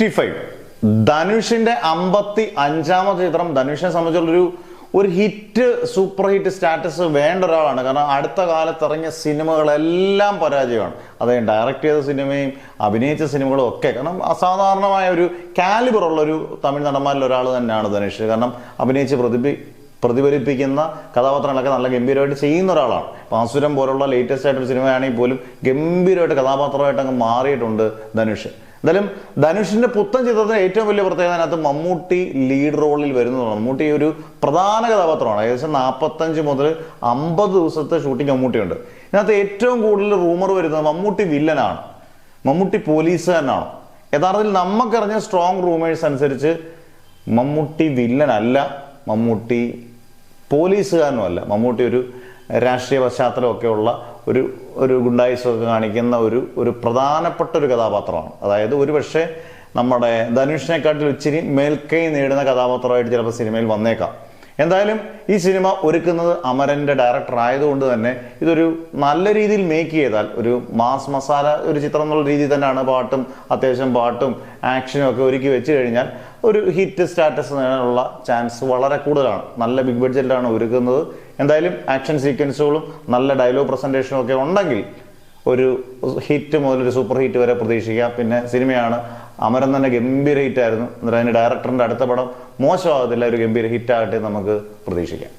55 ധനുഷിന്റെ 55ാമത്തെ ചിത്രം ധനുഷിനെ സംബന്ധിച്ചുള്ളൊരു hit super hit status വേണ്ട ഒരാളാണ്. കാരണം അടുത്ത കാലത്ത് ഇറങ്ങിയ സിനിമകളെല്ലാം പരാജയമാണ്. അതായത് ഡയറക്റ്റ് ചെയ്ത സിനിമയും അഭിനയിച്ച സിനിമകളും ഒക്കെ. കാരണം അസാധാരണമായ ഒരു കാലിബർ ഉള്ള ഒരു തമിഴ് നടന്മാരിൽ ഒരാൾ തന്നെയാണ് ധനുഷ്. കാരണം അഭിനയിച്ച് പ്രതിഫലിപ്പിക്കുന്ന കഥാപാത്രങ്ങളൊക്കെ നല്ല ഗംഭീരമായിട്ട് ചെയ്യുന്ന ഒരാളാണ്. ഇപ്പം ആസുരം പോലുള്ള ലേറ്റസ്റ്റ് ആയിട്ടൊരു സിനിമയാണെങ്കിൽ പോലും ഗംഭീരമായിട്ട് കഥാപാത്രമായിട്ട് അങ്ങ് മാറിയിട്ടുണ്ട് ധനുഷ്. എന്തായാലും ധനുഷിന്റെ പുത്തൻ ചിത്രത്തിന് ഏറ്റവും വലിയ പ്രത്യേകത അതിനകത്ത് മമ്മൂട്ടി ലീഡ് റോളിൽ വരുന്നതാണ്. മമ്മൂട്ടി ഒരു പ്രധാന കഥാപാത്രമാണ്. ഏകദേശം 45 മുതൽ 50 ദിവസത്തെ ഷൂട്ടിംഗ് മമ്മൂട്ടിയുണ്ട്. ഇതിനകത്ത് ഏറ്റവും കൂടുതൽ റൂമർ വരുന്നത് മമ്മൂട്ടി വില്ലനാണ്, മമ്മൂട്ടി പോലീസുകാരനാണ്. യഥാർത്ഥത്തിൽ നമുക്കറിഞ്ഞ സ്ട്രോങ് റൂമേഴ്സ് അനുസരിച്ച് മമ്മൂട്ടി വില്ലനല്ല, മമ്മൂട്ടി പോലീസുകാരനും അല്ല. മമ്മൂട്ടി ഒരു രാഷ്ട്രീയ പശ്ചാത്തലമൊക്കെ ഉള്ള ഒരു ഗുണ്ടായിസമൊക്കെ കാണിക്കുന്ന ഒരു പ്രധാനപ്പെട്ട ഒരു കഥാപാത്രമാണ്. അതായത് ഒരുപക്ഷെ നമ്മുടെ ധനുഷിനെക്കാട്ടിൽ ഇച്ചിരി മേൽക്കൈ നേടുന്ന കഥാപാത്രമായിട്ട് ചിലപ്പോൾ സിനിമയിൽ വന്നേക്കാം. എന്തായാലും ഈ സിനിമ ഒരുക്കുന്നത് അമരന്റെ ഡയറക്ടർ ആയതുകൊണ്ട് തന്നെ ഇതൊരു നല്ല രീതിയിൽ മേക്ക് ചെയ്താൽ ഒരു മാസ് മസാല ഒരു ചിത്രം എന്നുള്ള രീതിയിൽ തന്നെയാണ്. അത്യാവശ്യം പാട്ടും ആക്ഷനും ഒക്കെ ഒരുക്കി വെച്ച് കഴിഞ്ഞാൽ ഒരു ഹിറ്റ് സ്റ്റാറ്റസ് നേടാനുള്ള ചാൻസ് വളരെ കൂടുതലാണ്. നല്ല ബിഗ് ബഡ്ജറ്റിലാണ് ഒരുക്കുന്നത്. എന്തായാലും ആക്ഷൻ സീക്വൻസുകളും നല്ല ഡയലോഗ് പ്രസന്റേഷനും ഒക്കെ ഉണ്ടെങ്കിൽ ഒരു ഹിറ്റ് മുതൽ ഒരു സൂപ്പർ ഹിറ്റ് വരെ പ്രതീക്ഷിക്കാം. പിന്നെ സിനിമയാണ്, അമരൻ തന്നെ ഗംഭീര ഹിറ്റായിരുന്നു. എന്നിട്ട് അതിന് ഡയറക്ടറിന്റെ അടുത്ത പടം മോശമാകത്തില്ല, ഒരു ഗംഭീര ഹിറ്റാകട്ടെ നമുക്ക് പ്രതീക്ഷിക്കാം.